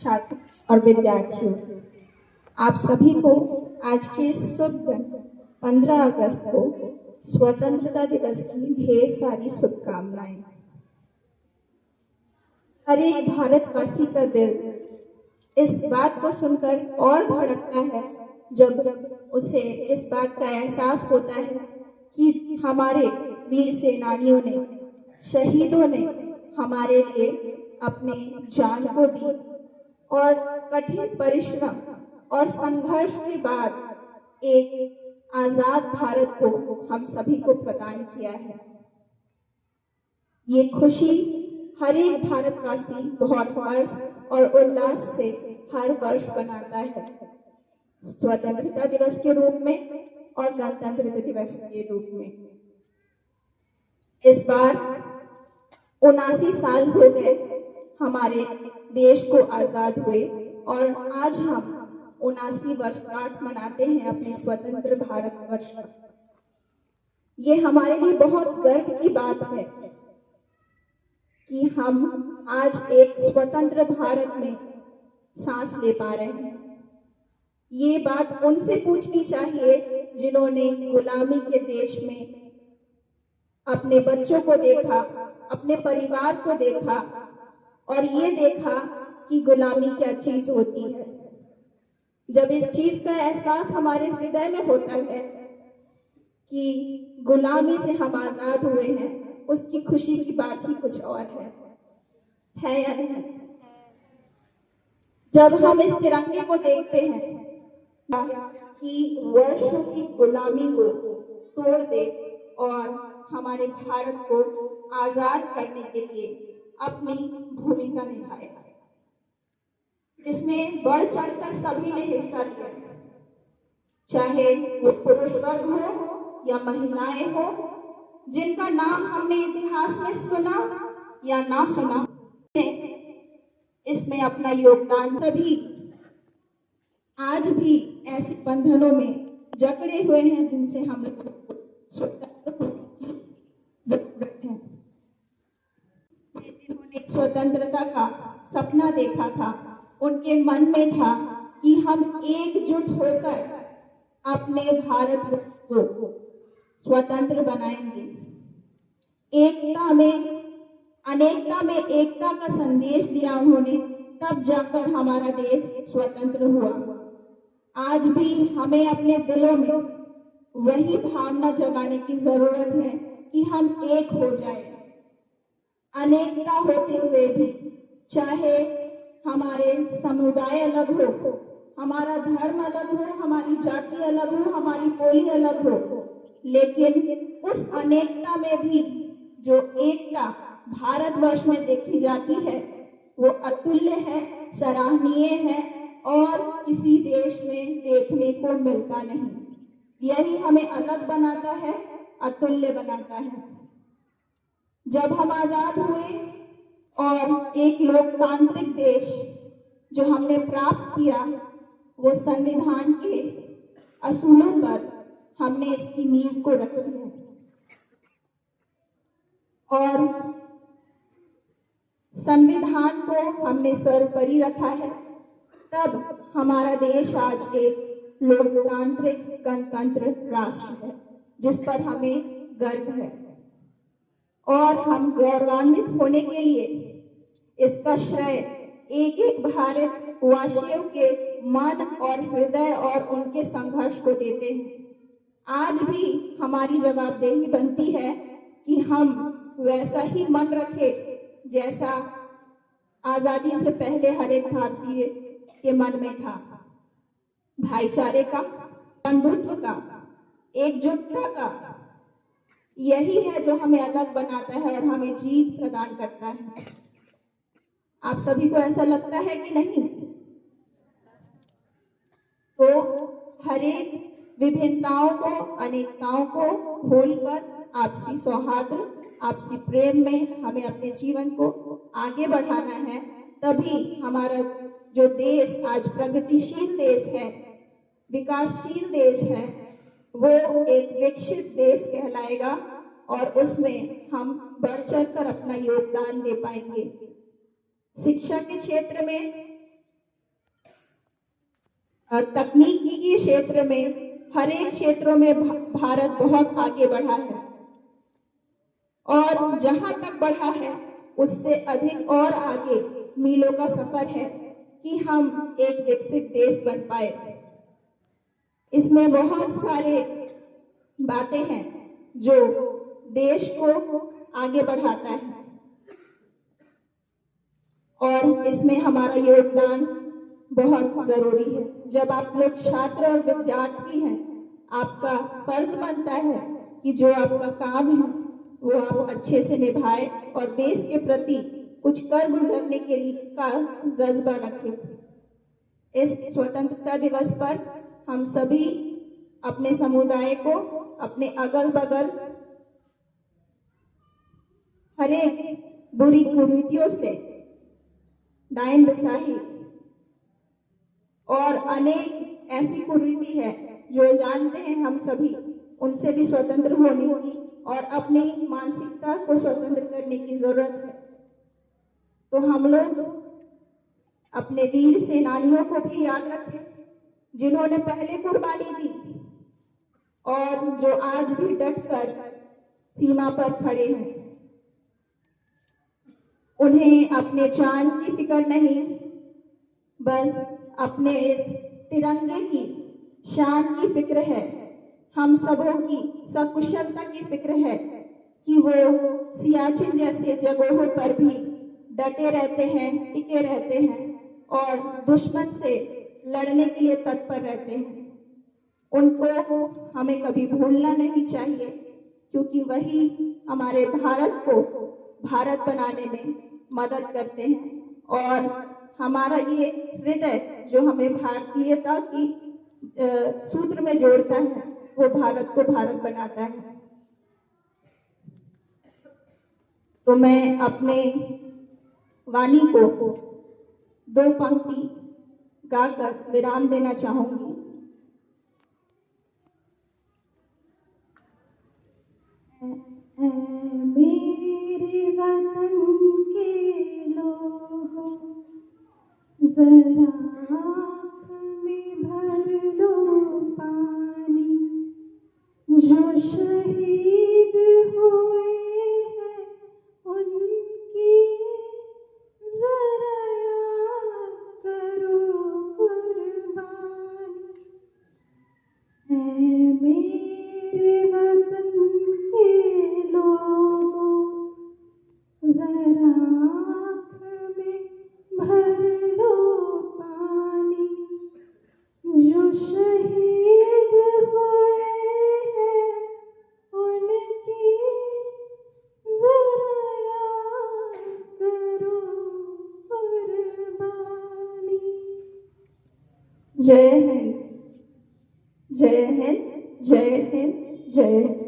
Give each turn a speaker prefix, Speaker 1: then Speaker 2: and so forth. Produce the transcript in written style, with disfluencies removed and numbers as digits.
Speaker 1: छात्र और विद्यार्थियों, आप सभी को आज के इस शुभ दिन 15 अगस्त को स्वतंत्रता दिवस की ढेर सारी शुभकामनाएं। हर एक भारतवासी का दिल इस बात को सुनकर और धड़कता है जब उसे इस बात का एहसास होता है कि हमारे वीर सेनानियों ने, शहीदों ने हमारे लिए अपने जान को दी और कठिन परिश्रम और संघर्ष के बाद एक आजाद भारत को हम सभी को प्रदान किया है। ये खुशी हर एक भारतवासी बहुत हर्ष और उल्लास से हर वर्ष मनाता है, स्वतंत्रता दिवस के रूप में और गणतंत्र दिवस के रूप में। इस बार 79 साल हो गए हमारे देश को आजाद हुए और आज हम 79 वर्षगांठ मनाते हैं अपने स्वतंत्र भारत वर्ष का। ये हमारे लिए बहुत गर्व की बात है कि हम आज एक स्वतंत्र भारत में सांस ले पा रहे हैं। ये बात उनसे पूछनी चाहिए जिन्होंने गुलामी के देश में अपने बच्चों को देखा, अपने परिवार को देखा और ये देखा कि गुलामी क्या चीज होती है। जब इस चीज का एहसास हमारे हृदय में होता है कि गुलामी से हम आजाद हुए हैं, उसकी खुशी की बात ही कुछ और है या नहीं? जब हम इस तिरंगे को देखते हैं कि वर्षों की गुलामी को तोड़ दे और हमारे भारत को आजाद करने के लिए अपनी भूमिका निभाएगा, इसमें बढ़ चढ़कर सभी ने हिस्सा लिया, चाहे वो पुरुष वर्ग हो या महिलाएं हो, जिनका नाम हमने इतिहास में सुना या ना सुना, इसमें अपना योगदान। सभी आज भी ऐसे बंधनों में जकड़े हुए हैं जिनसे हम लोग स्वतंत्र होने की जरूरत है। जिन्होंने स्वतंत्रता का सपना देखा था, उनके मन में था कि हम एकजुट होकर अपने भारत को स्वतंत्र बनाएंगे। एकता में अनेकता में एकता का संदेश दिया उन्होंने, तब जाकर हमारा देश स्वतंत्र हुआ। आज भी हमें अपने दिलों में वही भावना जगाने की जरूरत है कि हम एक हो जाए। अनेकता होते हुए भी, चाहे हमारे समुदाय अलग हो, हमारा धर्म अलग हो, हमारी जाति अलग हो, हमारी बोली अलग हो, लेकिन उस अनेकता में भी जो एकता भारतवर्ष में देखी जाती है वो अतुल्य है, सराहनीय है और किसी देश में देखने को मिलता नहीं। यही हमें अलग बनाता है, अतुल्य बनाता है। जब हम आजाद हुए और एक लोकतांत्रिक देश जो हमने प्राप्त किया, वो संविधान के असूलों पर हमने इसकी नींव को रखी है और संविधान को हमने सर्वोपरि रखा है। तब हमारा देश आज एक लोकतांत्रिक गणतंत्र राष्ट्र है जिस पर हमें गर्व है और हम गौरवान्वित होने के लिए इसका श्रेय एक एक भारतवासियों के मन और हृदय और उनके संघर्ष को देते हैं। आज भी हमारी जवाबदेही बनती है कि हम वैसा ही मन रखें जैसा आजादी से पहले हर एक भारतीय के मन में था, भाईचारे का, बंधुत्व का, एकजुटता का। यही है जो हमें अलग बनाता है और हमें जीत प्रदान करता है। आप सभी को ऐसा लगता है कि नहीं? तो हर एक विभिन्नताओं को, अनेकताओं को भूलकर आपसी सौहार्द, आपसी प्रेम में हमें अपने जीवन को आगे बढ़ाना है। तभी हमारा जो देश आज प्रगतिशील देश है, विकासशील देश है, वो एक विकसित देश कहलाएगा और उसमें हम बढ़ चढ़कर अपना योगदान दे पाएंगे। शिक्षा के क्षेत्र में तकनीकी के क्षेत्र में, हर एक क्षेत्रों में भारत बहुत आगे बढ़ा है और जहां तक बढ़ा है उससे अधिक और आगे मीलों का सफर है कि हम एक विकसित देश बन पाए। इसमें बहुत सारे बातें हैं जो देश को आगे बढ़ाता है और इसमें हमारा योगदान बहुत जरूरी है। जब आप लोग छात्र और विद्यार्थी हैं, आपका फर्ज बनता है कि जो आपका काम है वो आप अच्छे से निभाए और देश के प्रति कुछ कर गुजरने के लिए का जज्बा रखें। इस स्वतंत्रता दिवस पर हम सभी अपने समुदाय को, अपने अगल बगल हर एक बुरी कुरीतियों से, डायन बिसाही और अनेक ऐसी कुरीति है जो जानते हैं हम सभी, उनसे भी स्वतंत्र होने की और अपनी मानसिकता को स्वतंत्र करने की जरूरत है। तो हम लोग अपने वीर सेनानियों को भी याद रखें जिन्होंने पहले कुर्बानी दी और जो आज भी डटकर सीमा पर खड़े हैं। उन्हें अपने जान की फिक्र नहीं, बस अपने इस तिरंगे की शान की फिक्र है। हम सबों की सकुशलता की फिक्र है कि वो सियाचिन जैसे जगहों पर भी डटे रहते हैं, टिके रहते हैं और दुश्मन से लड़ने के लिए तत्पर रहते हैं। उनको हमें कभी भूलना नहीं चाहिए, क्योंकि वही हमारे भारत को भारत बनाने में मदद करते हैं और हमारा ये हृदय जो हमें भारतीयता की सूत्र में जोड़ता है, वो भारत को भारत बनाता है। तो मैं अपने वाणी को दो पंक्ति गाकर विराम देना चाहूंगी। मेरे वतन के लोगों, जरा आँख में भर लो पानी, जो शहीद हुए हैं उनकी जरा याद करो कुर्बानी। है मेरे वतन के लोगों, जरा आँख में भर लो पानी, जो शहीद हुए हैं उनकी जरा याद करो कुर्बानी। जय हिंद, जय हिंद, जय हिंद, जय हिंद।